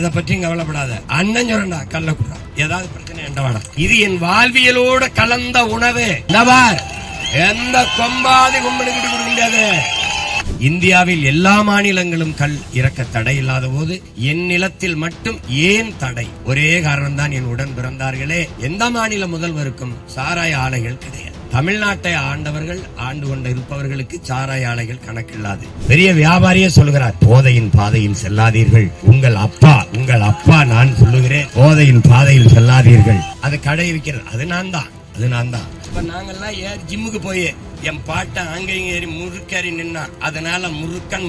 அதை பற்றியும் கவலைப்படாத. அண்ணன் சொல்றா கல்ல குடுறா, ஏதாவது பிரச்சனை என்றவாடா. இது என் வாழ்வியலோட கலந்த உணவு. எந்த கொம்பாதி கும்பலுக்கு கொடுக்க முடியாது. இந்தியாவில் எல்லா மாநிலங்களும் கல் இறக்க தடை இல்லாத போது என் நிலத்தில் மட்டும் ஏன் தடை? ஒரே காரணம் தான், என் உடன் பிறந்தார்களே. எந்த மாநில முதல்வருக்கும் சாராய ஆலைகள் கிடையாது. தமிழ்நாட்டை ஆண்டவர்கள் ஆண்டு கொண்டு இருப்பவர்களுக்கு சாராய ஆலைகள் கணக்கில்லாது. பெரிய வியாபாரியே சொல்கிறார், போதையின் பாதையில் செல்லாதீர்கள். உங்கள் அப்பா நான் சொல்லுகிறேன், போதையின் பாதையில் செல்லாதீர்கள். அது கடை விற்கிறது, அது நான் தான். இப்ப நாங்கெல்லாம் ஏறி ஜிம்முக்கு போய் என் பாட்டை அங்கேயும் ஏறி முறுக்கேறி நின்னா, அதனால முருகன்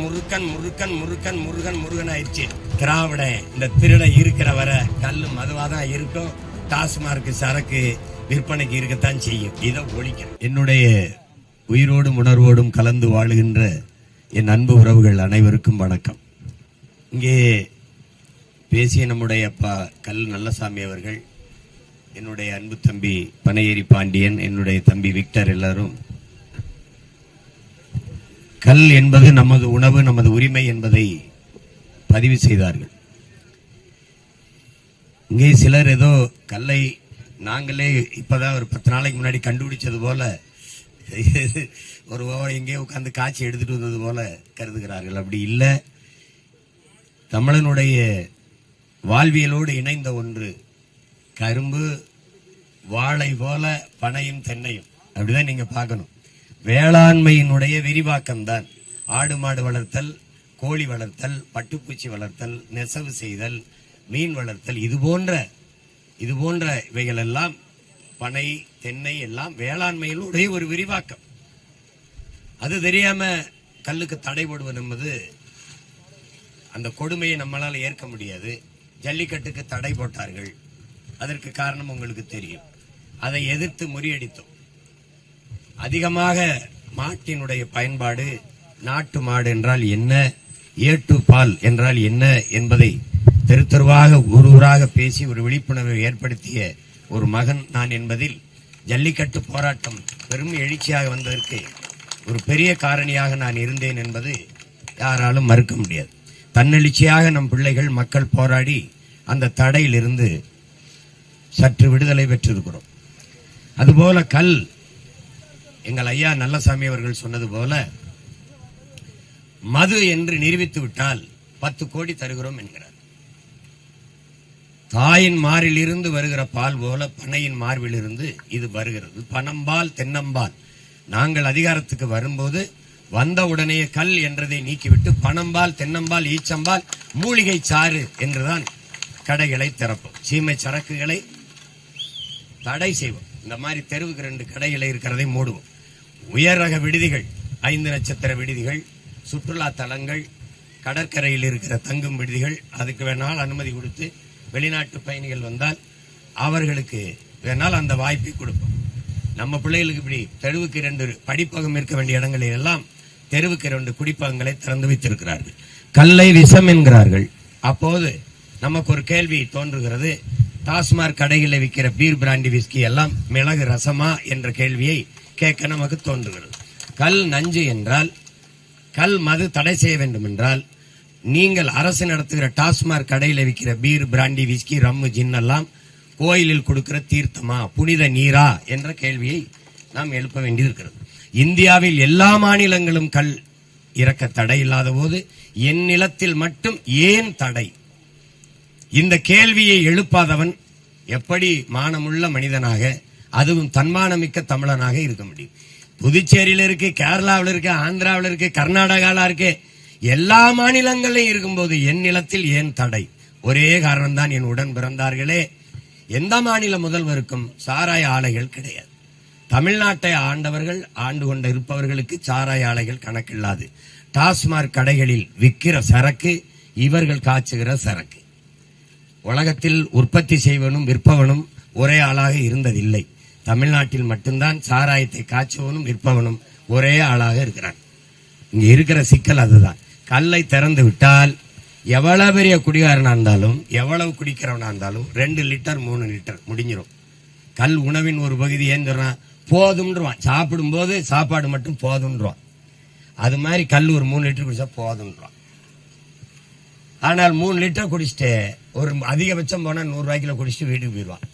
ஆயிடுச்சு. திராவிட இந்த திருட இருக்கிற வர கல்லு மதுவாதான் இருக்கும். டாஸ்மார்க் சரக்கு விற்பனைக்கு இருக்கத்தான் செய்யும். இதை ஒழிக்கணும். என்னுடைய உயிரோடும் உணர்வோடும் கலந்து வாழுகின்ற என் அன்பு உறவுகள் அனைவருக்கும் வணக்கம். இங்கே பேசிய நம்முடைய அப்பா கல் நல்லசாமி அவர்கள், என்னுடைய அன்பு தம்பி பனையேரி பாண்டியன், என்னுடைய தம்பி விக்டர், எல்லாரும் கல் என்பது நமது உணவு, நமது உரிமை என்பதை பதிவு செய்தார்கள். இங்கே சிலர் ஏதோ கல்லை நாங்களே இப்பதான் ஒரு 10 நாளைக்கு முன்னாடி கண்டுபிடிச்சது போல, ஒரு எங்கேயோ உட்கார்ந்து காய்ச்சி எடுத்துட்டு வந்தது போல கருதுகிறார்கள். அப்படி இல்லை. தமிழனுடைய வாழ்வியலோடு இணைந்த ஒன்று கரும்பு, வாழை போல பனையும் தென்னையும். அப்படிதான் நீங்க பார்க்கணும். வேளாண்மையினுடைய விரிவாக்கம் தான் ஆடு மாடு வளர்த்தல், கோழி வளர்த்தல், பட்டுப்பூச்சி வளர்த்தல், நெசவு செய்தல், மீன் வளர்த்தல். இது போன்ற இவைகள் எல்லாம், பனை தென்னை எல்லாம் வேளாண்மையினுடைய ஒரு விரிவாக்கம். அது தெரியாம கல்லுக்கு தடை போடுவது என்பது, அந்த கொடுமையை நம்மளால ஏற்க முடியாது. ஜல்லிக்கட்டுக்கு தடை போட்டார்கள். அதற்கு காரணம் உங்களுக்கு தெரியும். அதை எதிர்த்து முறியடித்தோம். அதிகமாக மாட்டினுடைய பயன்பாடு, நாட்டு மாடு என்றால் என்ன, ஏட்டு பால் என்றால் என்ன என்பதை தெரு தெருவாக ஊராக பேசி ஒரு விழிப்புணர்வை ஏற்படுத்திய ஒரு மகன் நான் என்பதில் ஜல்லிக்கட்டு போராட்டம் பெரும் எழுச்சியாக வந்ததற்கு ஒரு பெரிய காரணியாக நான் இருந்தேன் என்பது யாராலும் மறுக்க முடியாது. தன்னெழுச்சியாக நம் பிள்ளைகள் மக்கள் போராடி அந்த தடையிலிருந்து சற்று விடுதலை பெற்றிருக்கிறோம். அதுபோல கல், எங்கள் ஐயா நல்லசாமி அவர்கள் சொன்னது போல, மது என்று நிரூபித்து விட்டால் 10 கோடி தருகிறோம் என்கிறார். தாயின் மாரில் இருந்து வருகிற பால் போல பனையின் மார்பில் இருந்து இது வருகிறது. பனம்பால் தென்னம்பால். நாங்கள் அதிகாரத்துக்கு வரும்போது வந்த உடனே கல் என்றதை நீக்கிவிட்டு பனம்பால், தென்னம்பால், ஈச்சம்பால், மூலிகை சாறு என்றுதான் கடைகளை திறப்போம். சீமை சரக்குகளை தடை செய்வோம். இந்த மாதிரி தெருவுக்கு 2 கடைகளை இருக்கிறதை மூடுவோம். உயர் ரக விடுதிகள், 5 நட்சத்திர விடுதிகள், சுற்றுலா தலங்கள், கடற்கரையில் இருக்கிற தங்கும் விடுதிகள், அதுக்கு வேணால் அனுமதி கொடுத்து வெளிநாட்டு பயணிகள் வந்தால் அவர்களுக்கு வேணால் அந்த வாய்ப்பை கொடுப்போம். நம்ம பிள்ளைகளுக்கு இப்படி தெருவுக்கு 2 படிப்பகம் இருக்க வேண்டிய இடங்களில் எல்லாம் தெருவுக்கு 2 குடிப்பகங்களை திறந்து வைத்திருக்கிறார்கள். கல்லை விஷம் என்கிறார்கள். அப்போது நமக்கு ஒரு கேள்வி தோன்றுகிறது, டாஸ்மாக் கடைகளில் விற்கிற பீர், பிராண்டி, விஸ்கி எல்லாம் மிளகு ரசமா என்ற கேள்வியை கேட்க நமக்கு தோன்றுகிறது. கல் நஞ்சு என்றால், கல் மது தடை செய்ய வேண்டும் என்றால், நீங்கள் அரசு நடத்துகிற டாஸ்மாக் கடையில் விற்கிற பீர், பிராண்டி, விஸ்கி, ரம்மு, ஜின் எல்லாம் கோயிலில் கொடுக்கிற தீர்த்தமா, புனித நீரா என்ற கேள்வியை நாம் எழுப்ப வேண்டியிருக்கிறது. இந்தியாவில் எல்லா மாநிலங்களும் கல் இறக்க தடை இல்லாத போது என் நிலத்தில் மட்டும் ஏன் தடை? இந்த கேள்வியை எழுப்பாதவன் எப்படி மானமுள்ள மனிதனாக, அதுவும் தன்மானமிக்க தமிழனாக இருக்க முடியும்? புதுச்சேரியில இருக்கு, கேரளாவில் இருக்கு, ஆந்திராவில் இருக்கு, கர்நாடகாவில் இருக்கு, எல்லா மாநிலங்களிலும் இருக்கும்போது என் நிலத்தில் ஏன் தடை? ஒரே காரணம் தான், என் உடன் பிறந்தார்களே. எந்த மாநில முதல்வருக்கும் சாராய ஆலைகள் கிடையாது. தமிழ்நாட்டை ஆண்டவர்கள் ஆண்டு கொண்டு இருப்பவர்களுக்கு சாராய ஆலைகள் கணக்கில்லாது. டாஸ்மாக் கடைகளில் விற்கிற சரக்கு இவர்கள் காய்ச்சுகிற சரக்கு. உலகத்தில் உற்பத்தி செய்வனும் விற்பவனும் ஒரே ஆளாக இருந்ததில்லை. தமிழ்நாட்டில் மட்டும்தான் சாராயத்தை காய்ச்சுவனும் விற்பவனும் ஒரே ஆளாக இருக்கிறான். இங்க இருக்கிற சிக்கல் அதுதான். கல்லை திறந்து விட்டால் எவ்வளவு பெரிய குடிகாரனா இருந்தாலும், எவ்வளவு குடிக்கிறவனா இருந்தாலும் 2 லிட்டர் 3 லிட்டர் முடிஞ்சிடும். கல் உணவின் ஒரு பகுதி. ஏன் சொல்றான்? போதும்ன்றான். சாப்பிடும் போது சாப்பாடு மட்டும் போதும்ன்றான். அது மாதிரி கல் ஒரு 3 லிட்டர் குடிச்சா போதும்ன்றான். ஆனால் 3 லிட்டர் குடிச்சிட்டு ஒரு அதிகபட்சம் போனா 100 ரூபாய்க்குள்ள குடிச்சிட்டு வீட்டுக்கு போயிடுவான்.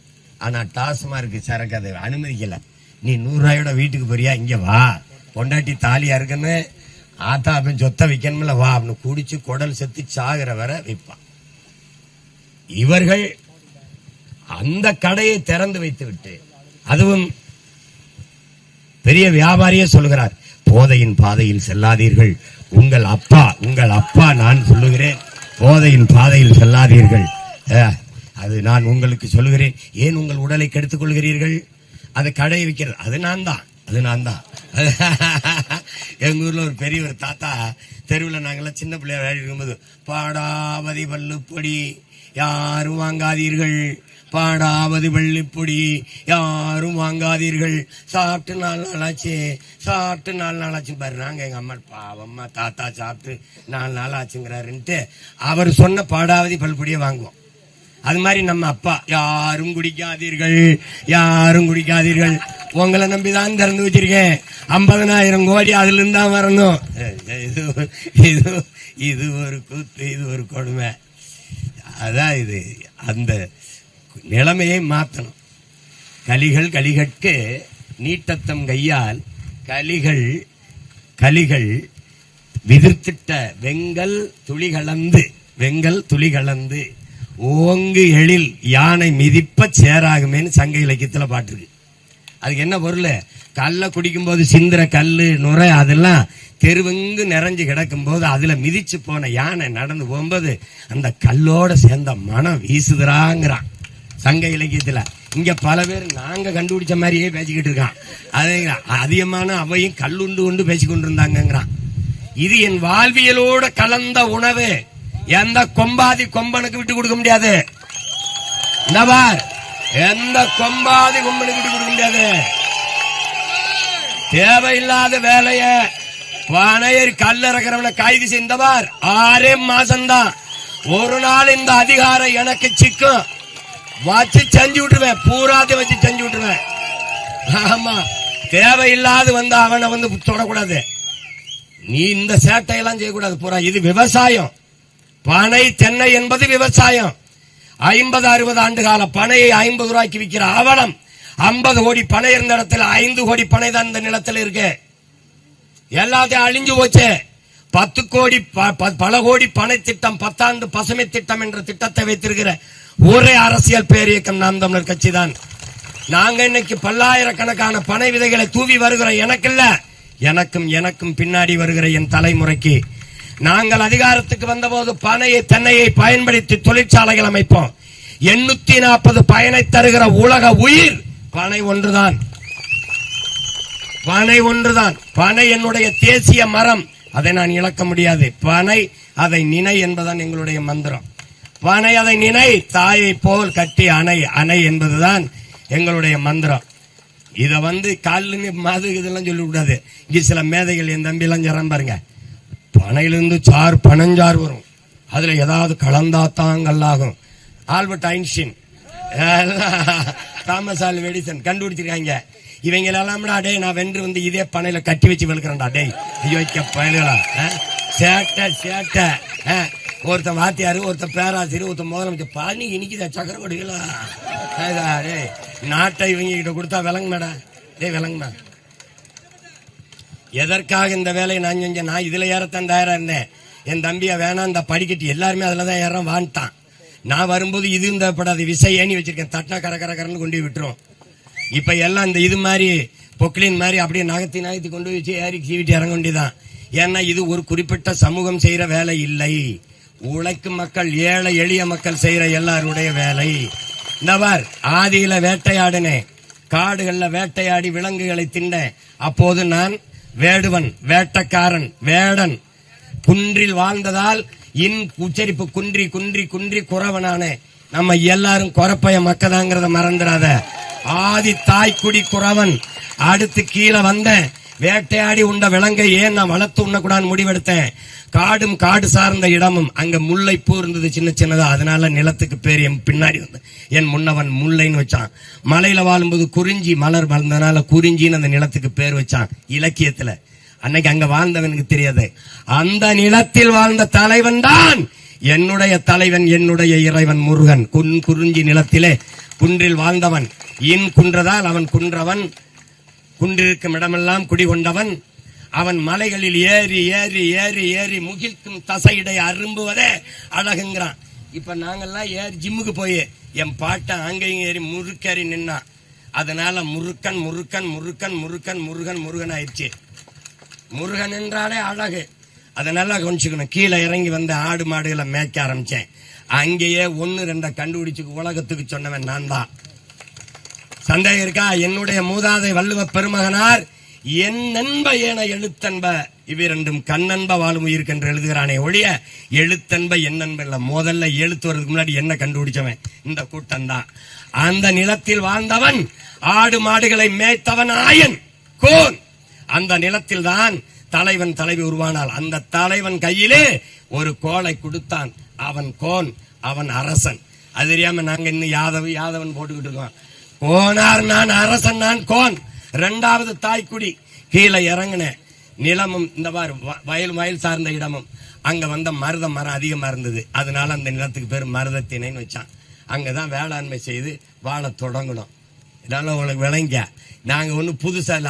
ஆனா டாஸ்மார்க் சரக்கு அதை அனுமதிக்கல. நீ 100 ரூபாயோட வீட்டுக்கு போறியா, இங்க வா, பொண்டாட்டி தாலியா இருக்குன்னு ஆத்தா அப்பன் சொத்த வைக்கணும்ல, வா அப்படின்னு குடிச்சு குடல் செத்து சாகிற வரை வைப்பான். இவர்கள் அந்த கடையை திறந்து வைத்து விட்டு, அதுவும் பெரிய வியாபாரியே சொல்லுகிறார், போதையின் பாதையில் செல்லாதீர்கள், உங்கள் அப்பா நான் சொல்லுகிறேன், போதையின் பாதையில் செல்லாதீர்கள். அது நான் உங்களுக்கு சொல்லுகிறேன். ஏன் உங்கள் உடலை கெடுத்துக் கொள்கிறீர்கள்? அது கடையை வைக்கிறது, அது நான் தான். எங்க ஊர்ல ஒரு பெரிய ஒரு தாத்தா தெருவில் நாங்கெல்லாம் சின்ன பிள்ளையா விளையாடி இருக்கும்போது, பாடாவதி பல்லுப்பொடி யாரும் வாங்காதீர்கள், பாடாவது வெள்ளிப்பொடி யாரும் வாங்காதீர்கள், சாப்பிட்டு 4 நாள் ஆச்சு பாரு. நாங்க எங்க அம்மா பாவம்மா தாத்தா சாப்பிட்டு 4 நாள் ஆச்சுங்கிறாருன்ட்டு அவர் சொன்ன பாடாவதி பல்பொடியை வாங்குவோம். அது மாதிரி நம்ம அப்பா, யாரும் குடிக்காதீர்கள், உங்களை நம்பிதான் திறந்து வச்சிருக்கேன், 50,000 கோடி அதுல இருந்தா வரணும். இது ஒரு கூத்து, இது ஒரு கொடுமை. அதான் இது அந்த நிலைமையை மாற்றணும். கலிகட்கு நீட்டத்தம் கையால் கலிகள் விதிர்த்திட்ட வெங்கல் துளி கலந்து ஓங்கு எழில் யானை மிதிப்ப சேராகுமேன்னு சங்க இலக்கியத்துல பாட்டுருக்கு. அதுக்கு என்ன பொருள்? கல்ல குடிக்கும் போது சிந்திர கல்லு நுரை அதெல்லாம் தெருவெங்கு நிறைஞ்சு கிடக்கும் போது அதுல மிதிச்சு போன யானை நடந்து போகும்போது அந்த கல்லோட சேர்ந்த மனம் வீசுதுறாங்கிறான் சங்க இலக்கியத்துல. இங்க பல பேர் நாங்க கண்டுபிடிச்ச மாதிரியே பேசிக்கிட்டு இருக்கான். அதே அதிகமான அவையும் கல்லுண்டு கொண்டு பேசிக்கொண்டு இருந்தாங்கிறான். இது என் வாழ்வியலோட கலந்த உணவு, எந்த கொம்பாதி கொம்பனுக்கு விட்டு கொடுக்க முடியாது. எந்த கொம்பாதி கொம்பனுக்கு விட்டு கொடுக்க முடியாது. தேவையில்லாத வேலைய பனையர் கல்லறக்கிறவனை கைது செய்தவர் 6 மாசம்தான். ஒரு நாள் இந்த அதிகாரம் எனக்கு சிக்கும், வச்சு செஞ்சு விட்டுருவேன், பூராத்தை வச்சு செஞ்சு விட்டுருவேன். ஆமா, தேவையில்லாத வந்து அவனை வந்து தொடக்கூடாது. நீ இந்த சேட்டையெல்லாம் செய்யக்கூடாது. பூரா இது விவசாயம். பனை தென்னை என்பது விவசாயம். 50-60 ஆண்டு கால பனையை 50 ரூபாய்க்கு விற்கிற அவலம். 50 கோடி பனை இருந்த இடத்துல 5 கோடி பனை தான் இந்த நிலத்தில் இருக்கு. எல்லாத்தையும் அழிஞ்சு போச்சு. 10 கோடி பல கோடி பனை திட்டம், 10 ஆண்டு பசுமை திட்டம் என்ற திட்டத்தை வைத்திருக்கிற ஒரே அரசியல் பேரியக்கம் நாம் தமிழர் கட்சி தான். நாங்க இன்னைக்கு பல்லாயிரக்கணக்கான பனை விதைகளை தூவி வருகிற எனக்கும் பின்னாடி வருகிற என் தலைமுறைக்கு நாங்கள் அதிகாரத்துக்கு வந்தபோது பனையை தென்னையை பயன்படுத்தி தொழிற்சாலைகள் அமைப்போம். 840 பயனை தருகிற உலக உயிர் பனை ஒன்றுதான். பனை என்னுடைய தேசிய மரம், அதை நான் இழக்க முடியாது. பனை அதை நினை என்பதுதான் எங்களுடைய மந்திரம். பனை அதை நினை, தாயை போல் கட்டி அணை என்பதுதான் எங்களுடைய மந்திரம். இத வந்து காலில் மது இதெல்லாம் சொல்லக்கூடாது. இங்க சில மேதைகள் என் தம்பி எல்லாம் சொல்றான் பாருங்க, பனையிலிருந்து பனஞ்சாறு வரும், அதுல ஏதாவது கலந்தாத்தாங்கல்லாகும். Albert Einstein, Thomas Alva Edison கண்டுபிடிச்சிருக்காங்க. இவங்க எல்லாம் டே நான் வென்று வந்து இதே பனையில கட்டி வச்சு வெளுக்கிறேன்டா. டே ஐயோ பயலுகளா, சேட்டை. ஒருத்தன் வாத்தியாரு, ஒருத்தன் பேராசிரியர், ஒருத்தன் முதலமைச்சர். பனி இனிக்குதா சக்கரவடிகளா? டே நாட்டை இவங்க கிட்ட கொடுத்தா விளங்குமாடா. விளங்குமா? எதற்காக இந்த வேலையை நான் செஞ்சேன்? நான் இதுல ஏறத்தான் தயாரா இருந்தேன். என் தம்பியா வேணாம் இந்த படிக்கட்டு எல்லாருமே அதுலதான் ஏறான் வான்ட்டான். நான் வரும்போது இது தேவைப்படாது, விசை ஏணி வச்சிருக்கேன், தட்டினா கரன்னு கொண்டு விட்டுரும். இப்ப எல்லாம் இந்த இது மாதிரி பொக்லின் மாதிரி அப்படியே நகர்த்தி கொண்டு வச்சு ஏறி சீவிட்டு இறங்க வேண்டியதான். ஏன்னா இது ஒரு குறிப்பிட்ட சமூகம் செய்யற வேலை இல்லை, உழைக்கும் மக்கள், ஏழை எளிய மக்கள் செய்யற எல்லாருடைய வேலை. இந்தவர் ஆதியில வேட்டையாடினேன், காடுகள்ல வேட்டையாடி விலங்குகளை தின்னேன். அப்போது நான் வேடுவன், வேட்டக்காரன், வேடன். குன்றில் வாழ்ந்ததால் உச்சரிப்பு குன்றி குறவனானே. நம்ம எல்லாரும் குறப்பைய மக்கதாங்கிறத மறந்துடாத. ஆதி தாய்க்குடி குறவன். அடுத்து கீழே வந்தேன், வேட்டையாடி உண்ட விலங்கை ஏன் நான் வளர்த்து உண்ணக்கூடாதுன்னு முடிவெடுத்தேன். காடும் காடு சார்ந்த இடமும், அங்க முல்லைப்பூ இருந்தது சின்னதா, அதனால நிலத்துக்கு பேர் என் பின்னாடி வந்து என் முன்னவன் முல்லைன்னு வச்சான். மலையில வாழும்போது குறிஞ்சி மலர் வளர்ந்ததுனால குறிஞ்சின்னு அந்த நிலத்துக்கு பேர் வச்சான் இலக்கியத்துல. அன்னைக்கு அங்க வாழ்ந்தவனுக்கு தெரியாது. அந்த நிலத்தில் வாழ்ந்த தலைவன் தான் என்னுடைய தலைவன் என்னுடைய இறைவன் முருகன். குறிஞ்சி நிலத்திலே குன்றில் வாழ்ந்தவன். குன்றதால் அவன் குன்றவன். குன்றிருக்கும் இடமெல்லாம் குடிகொண்டவன். அவன் மலைகளில் ஏறி ஏறி ஏறி ஏறி முகிழ்க்கும் தசையிடை அரும்புவதே அழகுங்கிறான். இப்ப நாங்கெல்லாம் ஏறி ஜிம்முக்கு போய் என் பாட்டன் அங்கேயும் ஏறி முறுக்கேறி நின்னான். அதனால முருக்கன் முருக்கன் முருக்கன் முருக்கன் முருகன் முருகன் ஆயிடுச்சு. முருகன் என்றாலே அழகு. அதனால கொஞ்சிக்கணும். கீழே இறங்கி வந்து ஆடு மாடுகளை மேய்க்க ஆரம்பிச்சேன். அங்கேயே 1-2 கண்டுபிடிச்சு உலகத்துக்கு சொன்னவன் நான் தான். சந்தேகம் இருக்கா? என்னுடைய மூதாதை வள்ளுவ பெருமகனார் என் நண்ப ஏன எழுத்தன்ப இவ்விரண்டும் கண்ணன்ப வாழும் உயிருக்கு என்று எழுதுகிறானே ஒழிய எழுத்தன்ப என் நண்ப இல்ல. முதல்ல எழுத்து வர்றதுக்கு முன்னாடி என்ன கண்டுபிடிச்சவன் இந்த கூட்டம் தான். அந்த நிலத்தில் வாழ்ந்தவன், ஆடு மாடுகளை மேய்த்தவன் ஆயன் கோன். அந்த நிலத்தில் தான் தலைவன் தலைவி உருவானால். அந்த தலைவன் கையிலே ஒரு கோலை கொடுத்தான். அவன் கோன், அவன் அரசன். அது தெரியாம நாங்க இன்னும் யாதவன் போட்டுக்கிட்டு இருக்கோம். கோனார் நான், அரசன் நான், கோன் 2வது தாய்க்குடி. கீழே இறங்கின நிலமும் இந்த வயல் சார்ந்த இடமும் அங்க வந்த மருத மரம் அதிகமா இருந்தது. அதனால அந்த நிலத்துக்கு பேர் மருதத்தினைன்னு வச்சான். அங்கதான் வேளாண்மை செய்து வாழ தொடங்கணும். இதனால உங்களுக்கு விளங்க, நாங்க ஒண்ணு புதுசா இல்ல.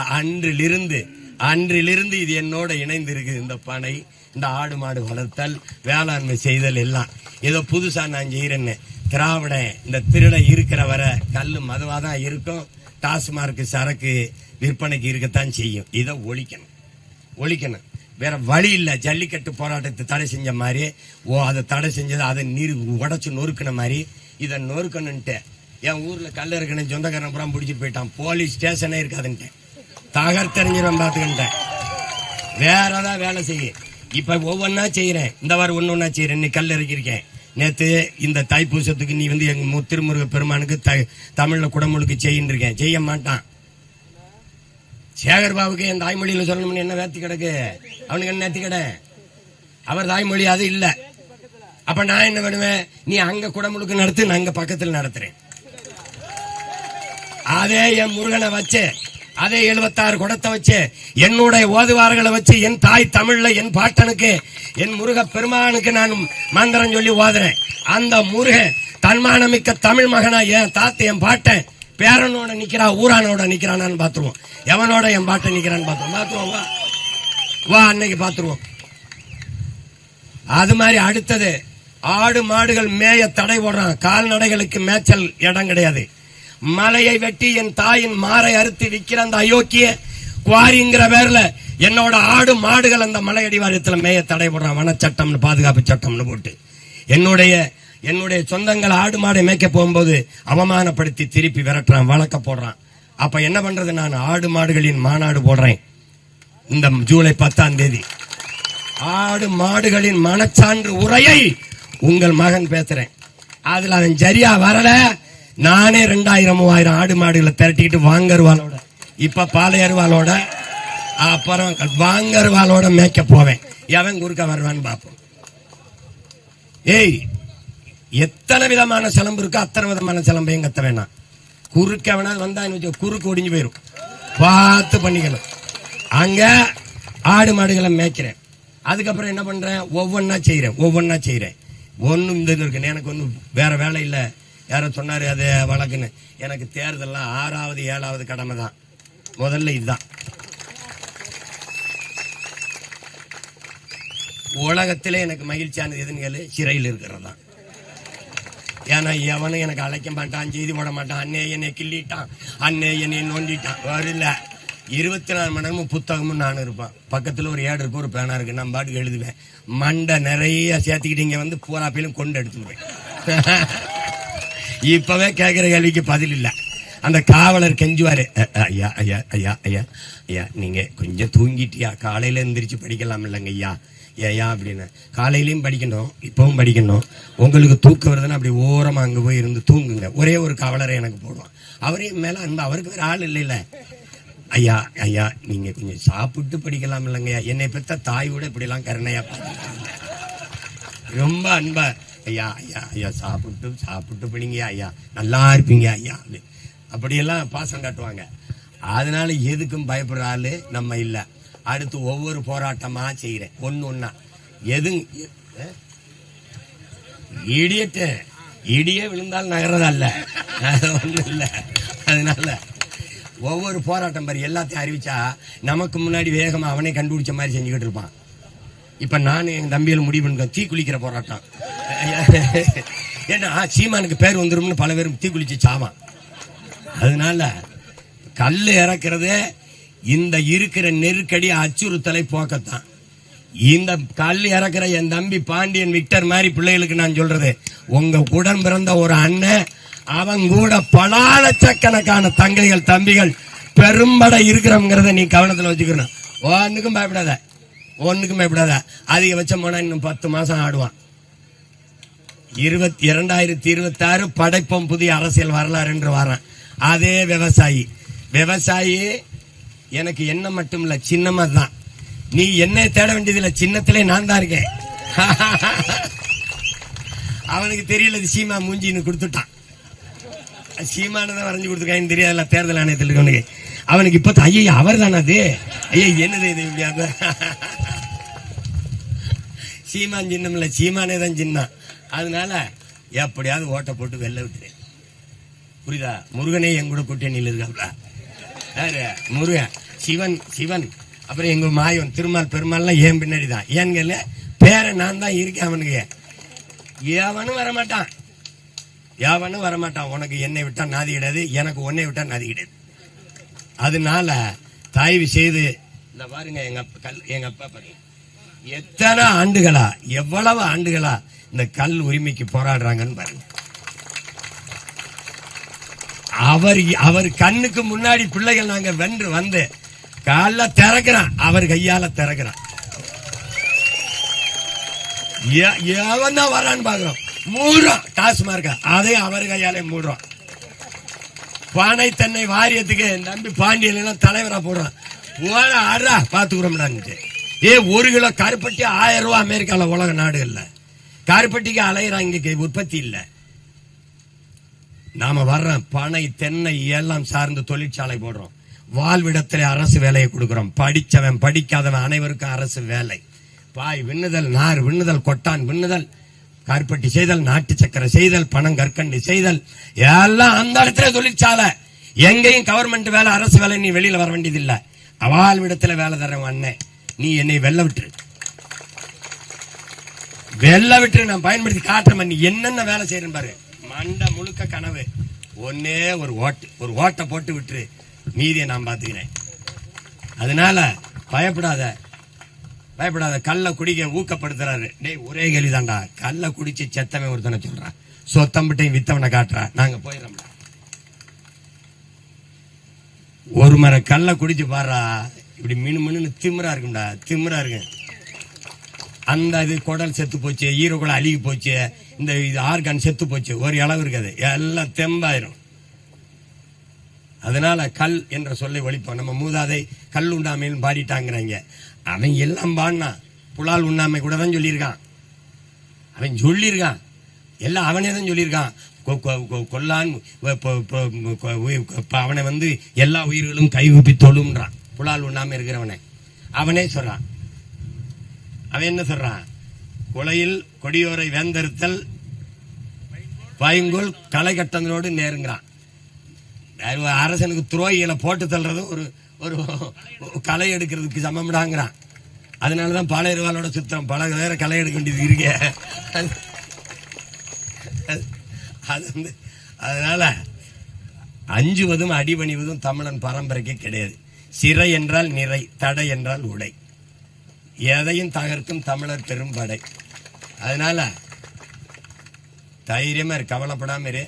அன்றிலிருந்து இது என்னோட இணைந்து இருக்குது. இந்த பனை, இந்த ஆடு மாடு வளர்த்தல், வேளாண்மை செய்தல் எல்லாம் ஏதோ புதுசா நான் செய்யறேன்னு. திராவிட இந்த திருட இருக்கிற வர கல்லு மதுவாதான் இருக்கும். டாஸ்மார்க் சரக்கு விற்பனைக்கு இருக்கத்தான் செய்யும். இதை ஒழிக்கணும். வேற வழி இல்ல. ஜல்லிக்கட்டு போராட்டத்தை தடை செஞ்ச மாதிரி அதை தடை செஞ்சது அதை நீர் உடைச்சு நொறுக்கின மாதிரி இதை நொறுக்கணுன்ட்டு என் ஊர்ல கல் இருக்கணும். சொந்தக்காரன் புறம் பிடிச்சிட்டு போயிட்டான். போலீஸ் ஸ்டேஷனே இருக்காதுன்ட்டேன். தகர்த்தறிஞ்சிடும் பார்த்துக்கிட்டேன். வேற ஏதாவது வேலை செய்ய. இப்ப ஒவ்வொன்னா செய்யறேன். இந்த வாரம் ஒன்னொன்னா செய்யறேன். நீ கல் இறக்கிருக்கேன். நேத்து இந்த தைப்பூசத்துக்கு நீ வந்து எங்க திருமுருக பெருமானுக்கு தமிழ்ல குடமுழுக்கு செய்யின்னு செய்ய மாட்டான். சேகர் பாபுக்கு என் தாய்மொழியில சொல்லணும்னு என்ன வேத்தி கிடக்கு? அவனுக்கு என்ன நேர்த்தி கடை? அவர் தாய்மொழி அது இல்ல. அப்ப நான் என்ன பண்ணுவேன்? நீ அங்க குடமுழுக்கு நடத்து, நான் இங்க பக்கத்தில் நடத்துறேன். அதே என் முருகனை வச்சு, அதே 76 குடத்தை வச்சு, என்னுடைய ஓதுவார்களை வச்சு, என் தாய் தமிழ்ல என் பாட்டனுக்கு, என் முருக பெருமானுக்கு நான் மந்திரம் சொல்லி ஓதுறேன். அந்த முருகன் தன்மானமிக்க தமிழ் மகனா என் தாத்த என் பாட்டன் பேரனோட நிக்கிறா, ஊரானோட நிக்கிறான்னு பாத்துருவோம். எவனோட என் பாட்டன் நிக்கிறான்னு பாத்துருவோம். வா அன்னைக்கு பாத்துருவோம். அது மாதிரி அடுத்தது, ஆடு மாடுகள் மேய தடை போடுறான். கால்நடைகளுக்கு மேய்ச்சல் இடம் கிடையாது. மலையை வெட்டி என் தாயின் மாறை அறுத்து விற்கிற அந்த அயோக்கிய குவாரிங்கிற பேர்ல என்னோட ஆடு மாடுகள் அந்த மலை அடிவாரத்தில் மேய தடை போடுறான். வனச்சட்டம்னு, பாதுகாப்பு சட்டம்னு போட்டு என்னுடைய சொந்தங்கள் ஆடு மாடை மேய்க்க போகும்போது அவமானப்படுத்தி திருப்பி விரட்டுறான், வழக்க போடுறான். அப்ப என்ன பண்றது? நான் ஆடு மாடுகளின் மாநாடு போடுறேன் இந்த ஜூலை 10ஆம் தேதி. ஆடு மாடுகளின் மனச்சான்று உரையை உங்கள் மகன் பேசுறேன். அதுல அவன் சரியா வரல, நானே 2000-3000 ஆடு மாடுகளை திரட்டிக்கிட்டு வாங்கருவாளோட, இப்ப பாலையருவாளோட, அப்புறம் வாங்கருவாளோட மேய்க்க போவேன். எவன் குறுக்க வருவான்னு பாப்போம். ஏய், எத்தனை விதமான சிலம்பு இருக்கோ அத்தனை விதமான சிலம்பையும் கத்த வேணாம். குறுக்க வேணா வந்தா குறுக்கு ஒடிஞ்சு போயிரும். பார்த்து பண்ணிக்கணும். அங்க ஆடு மாடுகளை மேய்க்கிறேன். அதுக்கப்புறம் என்ன பண்றேன்? ஒவ்வொன்னா செய்யறேன். ஒன்னும் இந்த இருக்கு. எனக்கு ஒன்னும் வேற வேலை இல்ல. யாரோ சொன்னாரு அது வழக்குன்னு. எனக்கு தேர்தல்லாம் 6வது 7வது கடமை தான். முதல்ல இதுதான். உலகத்திலே எனக்கு மகிழ்ச்சியானது எதுன்னு கேளு, சிறையில் இருக்கிறது தான். ஏன்னா எவனும் எனக்கு அழைக்க மாட்டான், செய்தி போட மாட்டான். அண்ணே என்னை கிள்ளிட்டான், அண்ணே என்னை நோண்டிட்டான். வரல 24 மணி நேரமும் புத்தகமும் நானும் இருப்பான். பக்கத்துல ஒரு ஏடு இருக்கு, ஒரு பேனா இருக்கு. நான் பாட்டுக்கு எழுதுவேன். மண்டை நிறைய சேர்த்துக்கிட்டு இங்க வந்து பூராப்பிலும் கொண்டு எடுத்துருவேன். இப்பவே கேட்கிற கேள்விக்கு பதில் இல்ல. அந்த காவலர் கெஞ்சுவாரு, ஐயா ஐயா ஐயா ஐயா ஐயா நீங்க கொஞ்சம் தூங்கிட்டியா? காலையில எந்திரிச்சு படிக்கலாம் இல்லைங்க ஐயா, ஏயா அப்படின்னு. காலையிலயும் படிக்கணும், இப்பவும் படிக்கணும். உங்களுக்கு தூக்கம் வருதுன்னா அப்படி ஓரமா அங்க போய் இருந்து தூங்குங்க. ஒரே ஒரு காவலரை எனக்கு போடுவான். அவரையும் மேல அன்பு, அவருக்கு வேற ஆள் இல்ல. ஐயா ஐயா நீங்க கொஞ்சம் சாப்பிட்டு படிக்கலாம் இல்லைங்கய்யா. என்னை பெற்ற தாயோட இப்படி எல்லாம் கருணையா ரொம்ப அன்பா, ஐயா ஐயா ஐயா சாப்பிட்டு படிங்க ஐயா, நல்லா இருப்பீங்க ஐயா, அப்படியெல்லாம் பாசம் காட்டுவாங்க. அதனால எதுக்கும் பயப்படுற ஆளு நம்ம இல்ல. அடுத்து ஒவ்வொரு போராட்டமா செய்யறேன், ஒன்னா எது இடியே விழுந்தால் நகரதா இல்ல, ஒண்ணு இல்ல. அதனால ஒவ்வொரு போராட்டம் பாரு எல்லாத்தையும் அறிவிச்சா நமக்கு முன்னாடி வேகமா அவனே கண்டுபிடிச்ச மாதிரி செஞ்சுக்கிட்டு இருப்பான். இப்ப நானும் எங்க தம்பியில முடிவு பண்ணிருக்கோம் தீ குளிக்கிற போராட்டம். ஏன்னா சீமானுக்கு பேர் வந்துரும்னு பல பேரும் தீ குளிச்சு சாவான். அதனால கல் இறக்குறது இந்த இருக்கிற நெருக்கடி அச்சுறுத்தலை போக்கத்தான். இந்த கல் இறக்குற என் தம்பி பாண்டியன் விக்டர் மாதிரி பிள்ளைகளுக்கு நான் சொல்றது, உங்க உடன் பிறந்த ஒரு அண்ணன், அவன் கூட பல லட்சக்கணக்கான தங்கைகள் தம்பிகள் பெரும்பட இருக்கிறவங்கிறத நீ கவனத்தில் வச்சுக்கணும். ஒன்னுக்கும் பயப்படாத. அதிகபட்சம் போனா இன்னும் 10 மாசம் ஆடுவான். 2026 படைப்போம் புதிய அரசியல் வரலாறு என்று வரான். அதே விவசாயி எனக்கு என்ன மட்டும் இல்ல, சின்னமா தான். நீ என்ன தேட வேண்டியதில்லை, சின்னத்திலே நான் தான் இருக்கேன். அவனுக்கு தெரியல சீமா மூஞ்சின்னு கொடுத்துட்டான். சீமானதான் வரைஞ்சு கொடுத்துருக்கான்னு தெரியாதுல்ல தேர்தல் ஆணையத்தில் இருக்கவனுக்கு. அவனுக்கு இப்ப ஐயா அவர் தானே அது, ஐயா என்னது இது இப்படியா? சீமான் சின்னம் இல்ல, சீமானே தான் சின்னம். அதனால எப்படியாவது ஓட்ட போட்டு வெளில விட்டுரு. புரியுதா? முருகனே எங்கூட கூட்டணியில் இருக்காப்ல. முருகன், சிவன், அப்புறம் எங்க மாயவன், திருமால், பெருமாள்லாம் ஏன் பின்னாடிதான். ஏன்னு பேர நான் தான் இருக்கேன். அவனுக்கு எவனும் வரமாட்டான். உனக்கு என்னை விட்டா நாதி கிடையாது, எனக்கு உன்னை விட்டா நாதி கிடையாது. அதனால தயவு செய்து இந்த பாருங்க, எங்க அப்பா பாருங்க எத்தனை ஆண்டுகளா, எவ்வளவு ஆண்டுகளா இந்த கல் உரிமைக்கு போராடுறாங்கன்னு பாருங்க. அவர் கண்ணுக்கு முன்னாடி பிள்ளைகள் நாங்க வென்று வந்து கால திறக்கிறான், அவர் கையால திறக்கிறான். எவன் தான் வரான்னு பாக்குறோம். மூடுறோம் டாஸ்மார்க்க, அதை அவர் கையாலே மூடுறோம். பானை தென்னை வாரியத்துக்கு நம்பி பாண்டியன் தலைவரா போடுறான். ஆடுறா பாத்துக்கிறோம்டான்ட்டு. 1 கிலோ கருப்பட்டி 1000 ரூபாய் அமெரிக்கால உலக நாடுகள்ல கருப்பட்டிக்கு அலையிறான். இங்க உற்பத்தி இல்ல. நாம வர்ற பனை தென்னை எல்லாம் சார்ந்து தொழிற்சாலை போடுறோம். வாழ்விடத்திலே அரசு வேலையை கொடுக்கிறோம். படிச்சவன் படிக்காதவன் அனைவருக்கும் அரசு வேலை. பாய் விண்ணுதல், நார் விண்ணுதல், கொட்டான் விண்ணுதல், கருப்பட்டி செய்தல், நாட்டு சக்கரை செய்தல், பணம் கற்கண்டு செய்தல், எல்லாம் அந்த இடத்துல தொழிற்சாலை. எங்கேயும் கவர்மெண்ட் வேலை, அரசு வேலை. நீ வெளியில வர வேண்டியது இல்ல. வாழ்விடத்துல வேலை தரேன் அண்ணன், நீ என்னை வெள்ள விட்டுரு, நான் பயன்படுத்தி காட்டுறேன். நீ என்னென்ன வேலை செய்யறேன் பாரு. மண்ட முழுக்க கனவு. ஒன்னே ஒரு ஓட்டை போட்டு விட்டுரு, மீதியை நான் பாத்துக்கிறேன். அதனால பயப்படாத. கள்ள குடிக்க ஊக்கப்படுத்துறாரு. டேய் ஒரே கேள்விதான்டா, கள்ள குடிச்சு செத்தவன் ஒருத்தனை சொல்றான், சொத்தம்பிட்டையும் வித்தவனை காட்டுறா, நாங்க போயிடறோம். ஒரு மர கள்ள குடிச்சு பாடுறா, இப்படி மினு திமிரா இருக்கு. அந்த இது குடல் செத்து போச்சு, ஈரோக்குள்ள அழுகி போச்சு, இந்த ஆர்கான் செத்து போச்சு, ஒரு அளவு இருக்காது, எல்லாம் தெம்பாயிரும். அதனால கல் என்ற சொல்லை ஒழிப்போம். நம்ம மூதாதை கல் உண்ணாமைன்னு பாடிட்டாங்கிறாங்க. அவன் எல்லாம் பாடினா, புலால் உண்ணாமை கூட தான் சொல்லியிருக்கான். எல்லாம் அவனே தான் சொல்லியிருக்கான். கொல்லான் அவனை எல்லா உயிர்களும் கைவிப்பி தொழும்ன்றான். புலால் உண்ணாம இருக்கிறவனை அவனே சொல்றான். அவன் என்ன சொல்றான்? கொலையில் கொடியோரை வேந்தறுத்தல், பைங்கோல் களை கட்டங்களோடு நேருங்கிறான். அரசனுக்கு துரோகிகளை போட்டு தள்ளுறது ஒரு களை எடுக்கிறதுக்கு சமம்டாங்கிறான். அதனாலதான் பாளையர்வாளோட சுத்தம், பல வேற களை எடுக்க வேண்டியது இருக்கு. அது அதனால அஞ்சுவதும் அடிபணிவதும் தமிழன் பரம்பரைக்கு கிடையாது. சிறை என்றால் நிறை, தடை என்றால் உடை. எதையும் தகர்க்கும் தமிழர் பெரும் படை. அதனால தைரியமா கவலைப்படாம இரு.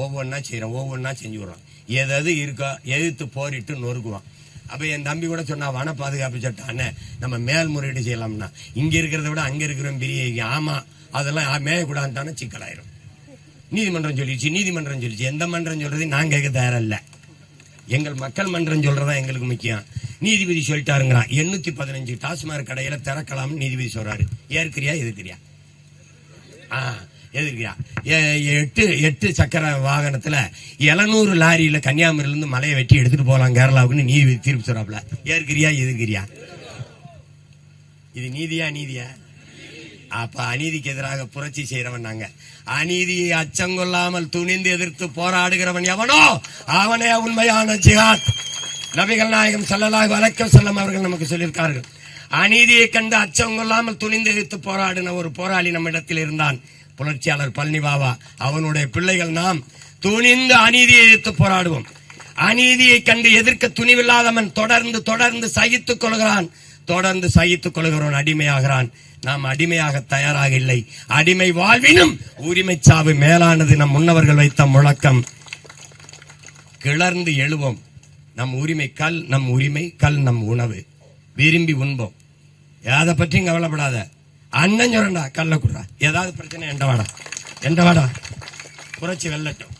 ஒவ்வொன்னா செய்யறோம், ஒவ்வொன்னா செஞ்சு விடுறோம். எது இருக்கோ எதிர்த்து போரிட்டு நொறுக்குவோம். அப்ப என் தம்பி கூட சொன்னா, வன பாதுகாப்பு சட்டம் நம்ம மேல்முறையீடு செய்யலாம்னா, இங்க இருக்கிறத விட அங்க இருக்கிறோம் பெரிய. ஆமா, அதெல்லாம் மேயக்கூடாதுன்னு சிக்கலாயிரும். நீதிமன்றம் சொல்லிச்சு. எந்த மன்றம் சொல்றது நான் கேட்க தயாரில்ல. எங்கள் மக்கள் மன்றம் சொல்றதா எங்களுக்கு முக்கியம். நீதிபதி சொல்லிட்டாருங்கிறான். 815 டாஸ்மாக் கடையில திறக்கலாம் நீதிபதி சொல்றாரு. ஏற்கிறியா எதிர்க்கிறியா? எதிர்க்கிறியா? 8 சக்கர வாகனத்துல 700 லாரியில கன்னியாகுமரியில இருந்து மலையை வெட்டி எடுத்துட்டு போகலாம் கேரளாவுக்குன்னு நீதிபதி தீர்ப்பு சொல்றாப்ல. ஏற்கிறியா எதிர்க்கிறியா? இது நீதியா? அப்ப அநீதிக்கு எதிராக புரட்சி செய்யறவன் நாங்க. அநீதியை அச்சங்கொள்ளாமல் துணிந்து எதிர்த்து போராடுகிறவன் எவனோ அவனே உண்மையான ஜிஹாத். நபிகள் நாயகம் ஸல்லல்லாஹு அலைஹி வஸல்லம் அவர்கள் நமக்கு சொல்லியிருக்கார்கள், அநீதியை கண்டு அச்சம் கொள்ளாமல் துணிந்து எதிர்த்து போராடின ஒரு போராளி நம்மிடத்தில் இருந்தான். புரட்சியாளர் பழனி பாபா, அவனுடைய பிள்ளைகள் நாம் துணிந்து அநீதியை எதிர்த்து போராடுவோம். அநீதியை கண்டு எதிர்க்க துணிவில்லாதவன் தொடர்ந்து தொடர்ந்து சகித்துக் கொள்கிறான். தொடர்ந்து சகித்துக் கொள்கிறவன் அடிமையாகிறான். நாம் அடிமையாக தயாராக இல்லை. அடிமை வாழ்வினும் உரிமை சாவு மேலானது நம் முன்னவர்கள் வைத்த முழக்கம். கிளர்ந்து எழுவோம். நம் உரிமை கல், நம் உரிமை கல், நம் உணவு விரும்பி உண்போம். எதை பற்றியும் கவலைப்படாத. அண்ணன் சொல்றா கல்ல குடுறா, ஏதாவது பிரச்சனை எண்ட வாடா புரட்சி வெல்லட்டும்.